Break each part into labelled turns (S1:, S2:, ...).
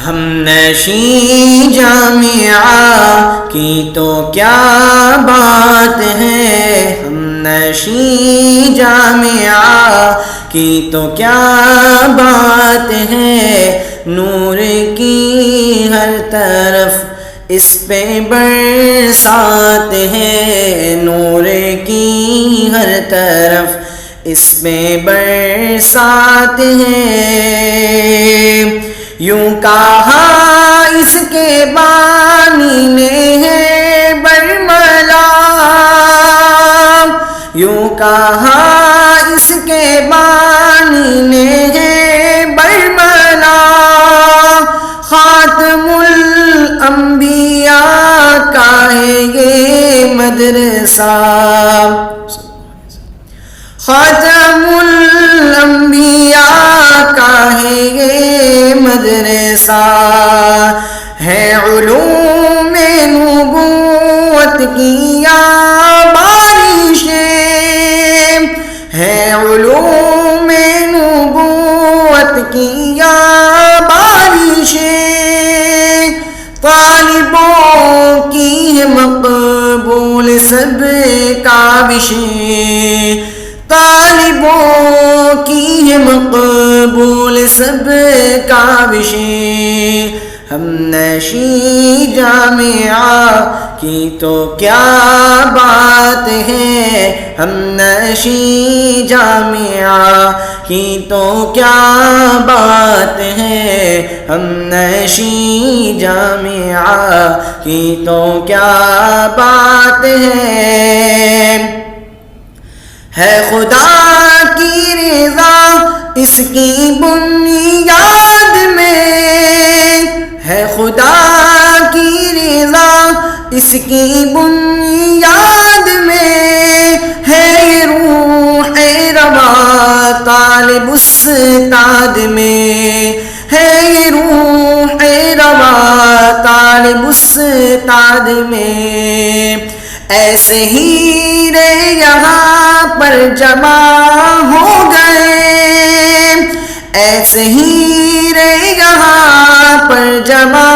S1: ہم نشیں جامعہ کی تو کیا بات ہے، ہم نشیں جامعہ کی تو کیا بات ہے، نور کی ہر طرف اس پہ برسات ہے، نور کی ہر طرف اس پہ برسات ہے۔ یوں کہا اس کے بانی نے ہے برملا، یوں کہا اس کے بانی نے ہے برملا، خاتم الانبیاء کا ہے یہ مدرسہ، خاتم الانبیاء کا ہے یہ مدرسہ، ہے علوم نبوت کی یا بارشیں، ہے علوم نبوت کی یا بارشیں، طالبوں کی ہے مقبول سب کاوشیں، طالبوں کی ہے مقبول سب کاوشیں، ہم نشیں جامعہ کی تو کیا بات ہے، ہم نشیں جامعہ کی تو کیا بات ہے، ہم نشیں جامعہ کی تو کیا بات ہے خدا کی رضا اس کی بنیاد میں، ہے خدا کی رضا اس کی بنیاد میں، ہے روح رواں طالب استاد میں، ہے روح رواں طالب استاد میں، ایسے ہیرے یہاں پر جمع ہو گئے، ایسے ہیرے یہاں پر جمع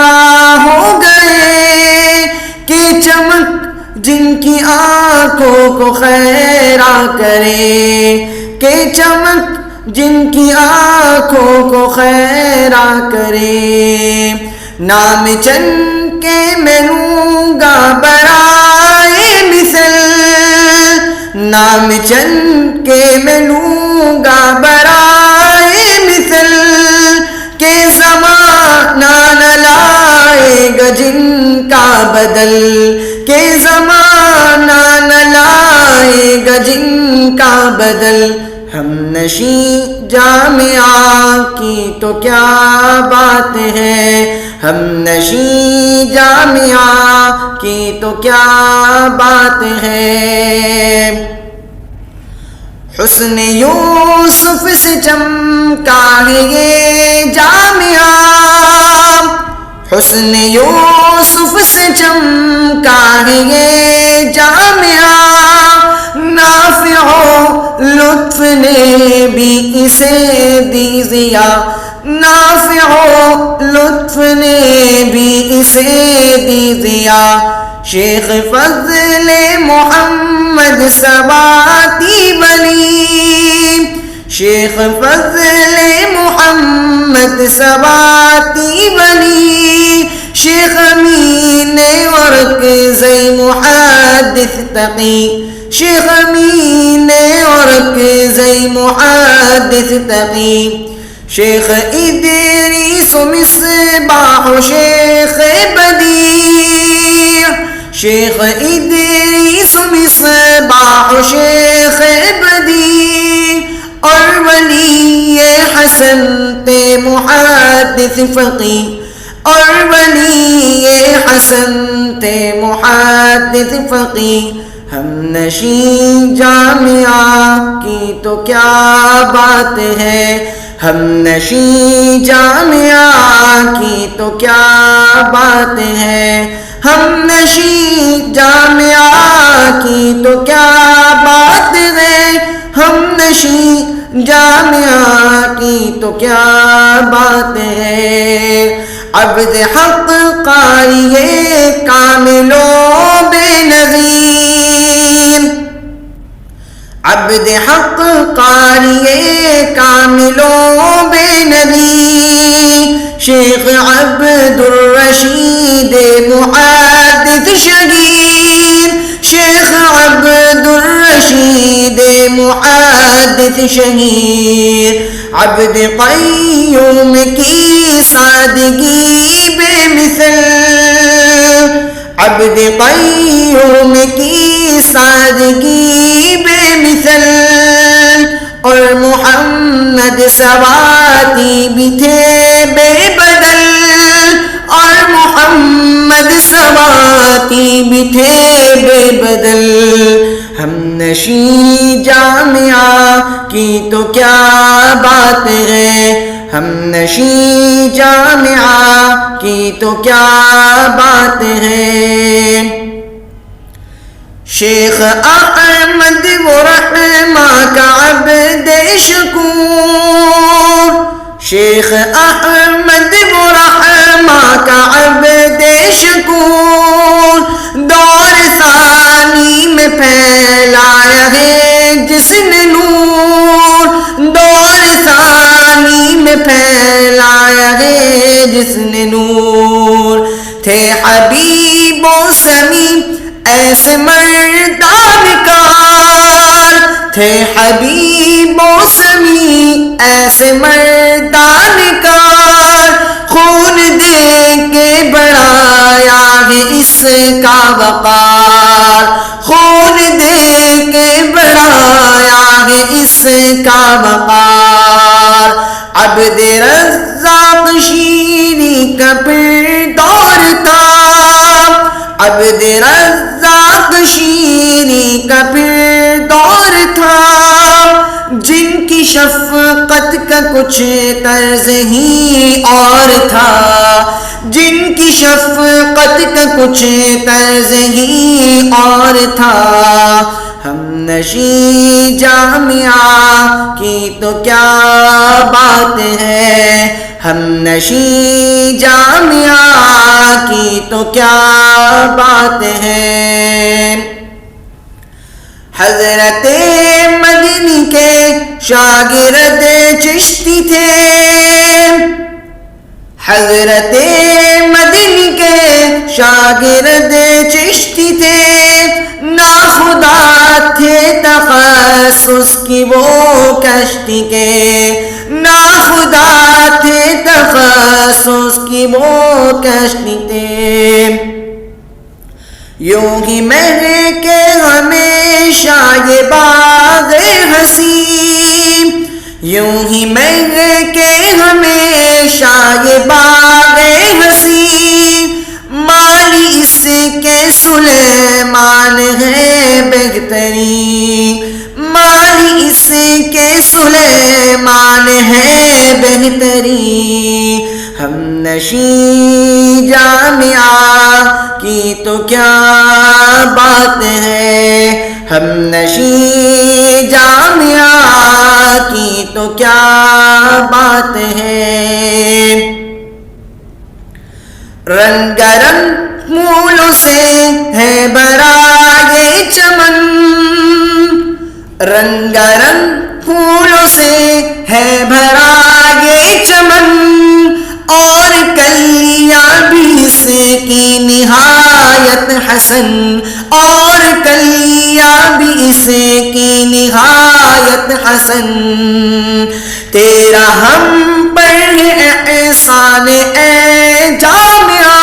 S1: ہو گئے، کہ چمک جن کی آنکھوں کو خیرہ کرے، کہ چمک جن کی آنکھوں کو خیرہ کرے، نام چند کے میں لوں گا برائے مثل، نام چند کے میں لوں گا برائے مثل، کہ زمانہ نہ لائے گا جن کا بدل، کہ زمانہ نہ لائے گا جن کا بدل، ہم نشیں جامعہ کی تو کیا بات ہے، ہم نشیں جامعہ کی تو کیا بات ہے، حسن یوسف سے چمکا ہے یہ جامعہ، حسن یوسف سے چمکا ہے یہ جامعہ، نافع و لطف نے بھی اسے دی ضیا، نافع و لطف نے بھی اسے دی ضیا، شیخ فضل محمد سباتی بنی، شیخ فضل محمد سباتی بنی، شیخ امین ورکزئی محدث تقی، شیخ امین ورکزئی محدث تقی، شیخ ادریس مصباح شیخ بدیع، شیخ ادریس مصباح شیخ بدیع، اور ولی حسن تے محدث فقی، اور ولی حسن تے محدث فقی، ہم نشیں جامعہ کی تو کیا بات ہے، ہم نشیں جامعہ کی تو کیا بات ہے، ہم نشیں جامعہ کی تو کیا بات ہے، ہم نشیں جامعہ کی تو کیا بات ہے، عبد حق قاری کامل و بے نظیر، عبد حق قاری کامل و بے نظیر، شیخ عبد الرشید محدث شہیر، شیخ عبد الرشید محدث شہیر، عبد قیوم کی سادگی بے مثل، عبد قیوم کی سادگی بے مثل، اور محمد سواتی بھی تھے بے بدل، اور محمد سواتی بھی تھے بے بدل، ہم نشیں جامعہ کی تو کیا بات ہے، ہم نشیں جامعہ کی تو کیا بات ہے، شیخ احمد و رحمہ کا عبد شکور، شیخ احمد و رحمہ کا عبد شکور، دور ثانی میں پھیلایا ہے جس نے نور، دور ثانی میں پھیلایا ہے جس نے نور، تھے حبیب و سمیع ایسے مردان کار، تھے حبیب و سمیع ایسے مردان کار، خون دے کے بڑھایا ہے اس کا وقار، خون دے کے بڑھایا ہے اس کا وقار، عبد رزاق شیری کا پھر دور تھا، عبد رزاق شیری کا پھر دور تھا، جن کی شفقت کا کچھ طرز ہی اور تھا، جن کی شفقت کا کچھ طرز ہی اور تھا، ہم نشیں جامعہ کی تو کیا بات ہے، ہم نشیں جامعہ کی تو کیا بات ہے، حضرت مدنی کے شاگرد چشتی تھے، حضرت مدنی کے شاگرد چشتی تھے، ناخدا تھے تخصص کی وہ کشتی کے، ناخدا تھے تخصص کی وہ کشتی تھے، یوں ہی مہکے ہمیشہ یہ باغ حسین، یوں ہی مہکے ہمیشہ یہ باغ حسین، مالی اس کے سلیمان ہے بہترین، مالی اس کے سلیمان ہے بہترین، ہم نشیں جامعہ کی تو کیا بات ہے، ہم نشیں جامعہ کی تو کیا بات ہے، رنگ رنگ پھولوں سے ہے بھرا یہ چمن، رنگ رنگ پھولوں سے ہے بھرا یہ چمن، اور کلیاں بھی اس کی نہایت حسن، اور کلیاں بھی اس کی نہایت حسن، تیرا ہم پر احسان اے جامعہ،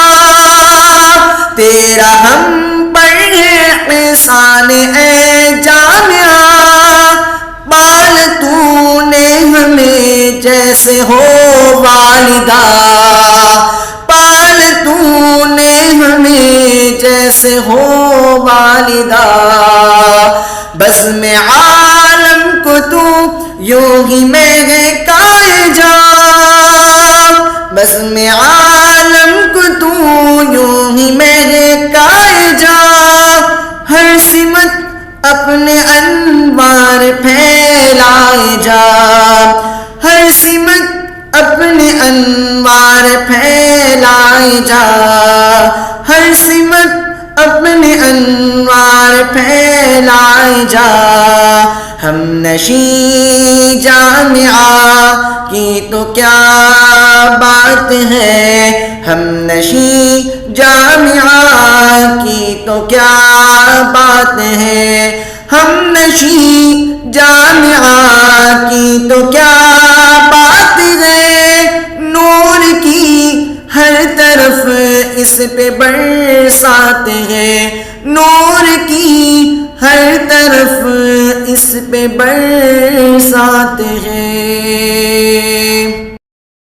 S1: تیرا ہم پر احسان اے جامعہ، پال تو نے ہمیں جیسے ہو والدہ، پال تو نے ہمیں جیسے ہو والدہ، بزم عالم کو تو یوں ہی مہکائے جا، بزم عالم کو تو یوں ہی مہکائے جا، ہر سمت اپنے انوار پھیلائے جا، ہر سمت اپنے انوار انوار پھیلائے جا، ہر سمت اپنے انوار پھیلائے جا، ہم نشیں جامعہ کی تو کیا بات ہے، ہم نشیں جامعہ کی تو کیا بات ہے، ہم نشیں جامعہ کی تو کیا بات ہے، نور کی ہر طرف اس پہ برسات ہے، نور کی ہر طرف اس پہ برسات ہے۔